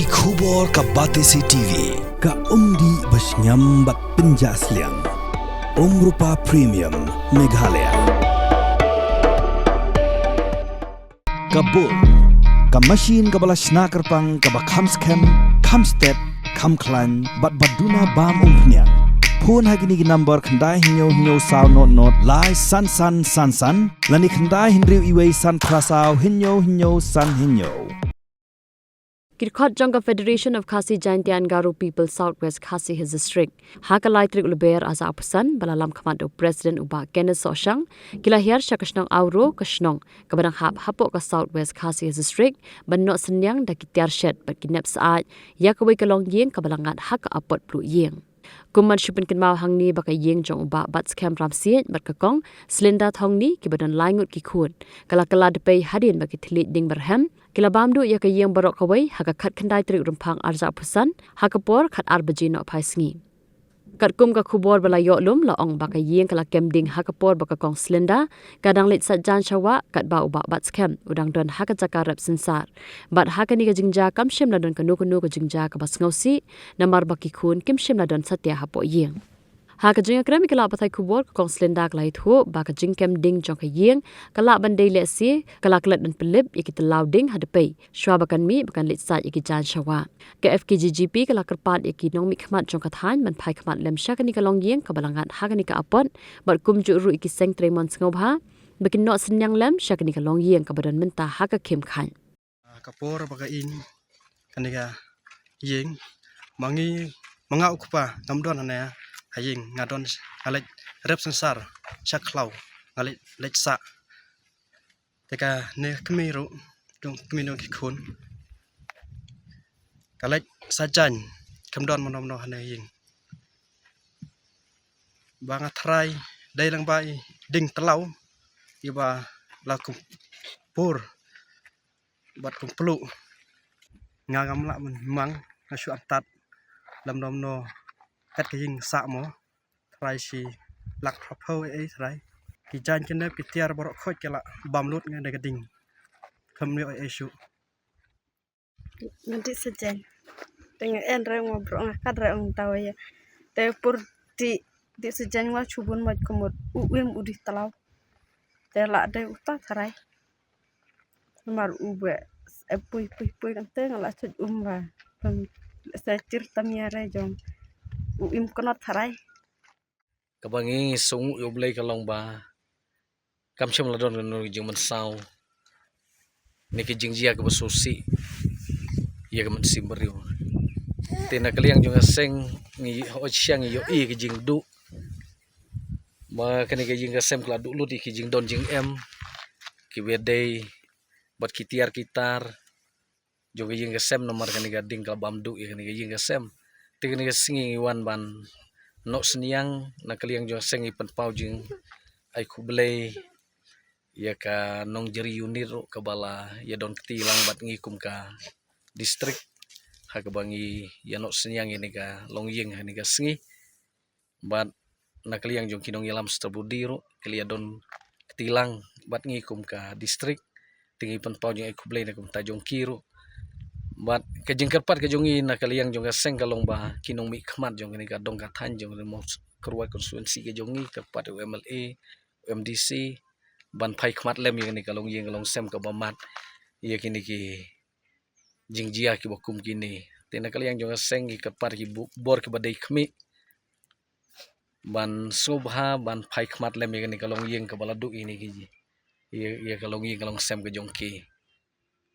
ki khubor ka bate si TV ka umdi basnyam bat penjasliang Rupa Premium Meghalaya kabul ka machine ka bala snacker pang ka ba kham scam kham step kham klan bat baduna bam umpnyang phone hagini ki number khandai hinyo saw not lai san lani khandai hinriu iwei san prasau hinyo san hinyo Kirkot Jangga Federation of Khasi Jaintian Garo People Southwest Khasi Hills District. Hakalai trik luber asa apusan balalam kamado President Uba Kenneth Soshang kilahir Shnong Awro ke Shnong kabadang hapok ke Southwest Khasi Hills District banok senyang da kitiar shed bat kinep saat ya kawai kalong Ïing kabalangat hak apot plu Ïing. Kuman shupin kenmau hangni baka Ïing jong uba bat scam ramsiet bat kakong Slinda thongni kibadan laingut kikun kala Dpei hadin baki thilit ding berhem kila bamdu ya ka Ïing barok kawai haka khat khandai trik rumpang arza pusan hakapor khat arbaji no pai sngi kat kum ka khubor bala yoklum la ong baka Ïing kala kemding hakapor baka kong Slinda kadang lit sajan shawa kat ba uba bat scam udang don haka jakarap sensar bat haka ni ka jingja kamshim la don kanu ka jingja ka bas ngausi namar baki khun kimshim la don satya hapo Ïing Haka jing akrami kala patai kubor kong Slinda kala itu baka jing kem ding jong ka Ïing kala bandai le si kala klat dan Pynlip iki Tyllaw ding Dpei shwa bakan mi bakan lit sa iki jan shawa ke FKGGP kala kerpat iki nong mi khmat jong ka than man phai khmat lem sha kani kalong Ïing ka balangat haka ni ka apon bar kum ju ru iki seng tremon ngobha bakin no senyang lem sha kani kalong Ïing ka badan menta haka khem khan kapor baka Ïing kani ka Ïing mangi mangau kupa ngamdon ana Ïing ngadon alek rep sensar Tyllaw alek leksa teka ne kemiru dong kemino kikun kalek sajan kamdon mono hana Ïing banga trai dai lang bai ding Tyllaw iba lakum pur bat kumplu ngagam la mang asu atat lam no kat ka Ïing sa mo trai si lak pho trai ki jan kene pitiar borok khoj kala bamlut nge de gading khamni isu nanti sejen denganendre ngobrol ngakad re tahu ya te pur di sejen wa chubun maj kumut uim udi Tyllaw te la de uta trai mar ube pui kan te ngala chut umba sa tir tamiare jong uim konot tharai kabangi sung yoblay kalong ba kamsham ladon no jing man saw niki jingjia ka basusi ya ka man simbariu tena kaliang jong seng ngi ho chiang yo i ki jing du ma kani ka jing ka sem kla du lu di ki jing don jing em ki wedei bat kitiar kitar jong jing ka sem nomor kani ka ding ka bamdu ya kani ka jing ka sem tingni ka singi wan ban no senyang na kaliang jong seng ipan pau jing ai kublay ya ka nong jeri unit ro kabala ya don ketilang bat ngikum ka distrik ha kabangi ya no senyang ini ka long Ïing hani ka singi bat na kaliang jong kinong yalam stabudi ro kalia don ketilang bat ngikum ka distrik tingi pan pau jing ai kublay na kum ta jong kiro bat ka jing kerpat ka jong na kaliang jong ka seng kalong ba kinong mi khmat jong ni ka dong ka than jong mo kerwa konstituensi ka jong ni kerpat MLA MDC ban phai khmat lem ni kalong Ïing kalong sem ka bamat ya kini ki jingjia ki bokum kini tena kaliang jong ka seng ki kerpat ki bor ki badai khmi ban subha ban phai khmat lem ni kalong Ïing ka baladu ini ki ya kalong Ïing kalong sem ka jong ki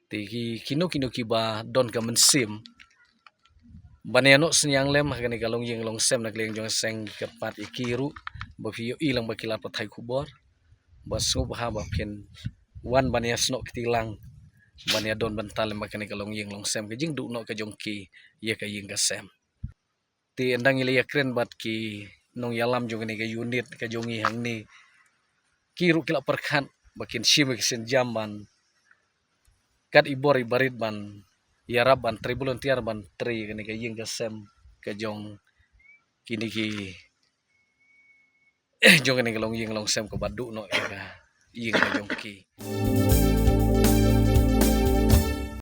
tiki kino ki ba don ka mensim baneno senyang lem hakani kalong Ïing long sem na kaliang jong seng kerpat ikiru bafiyo ilang bakilat pathai kubor basu bah bakin wan bania snok kitilang bania don bantal makani kalong Ïing long sem ka jing du no ka jong ki ye ka Ïing ka sem ti endang ile yakren bat ki nong yalam jong ni ka unit ka jong I hang ni kiru kila perkhan bakin shim sen jamban kat ibor ibarit ban yarab ban tribuluntiar ban tri kani ka Ïing ka sem ka jong kini ki jong ni kalong Ïing long sem ko badu no ka Ïing ka jong ki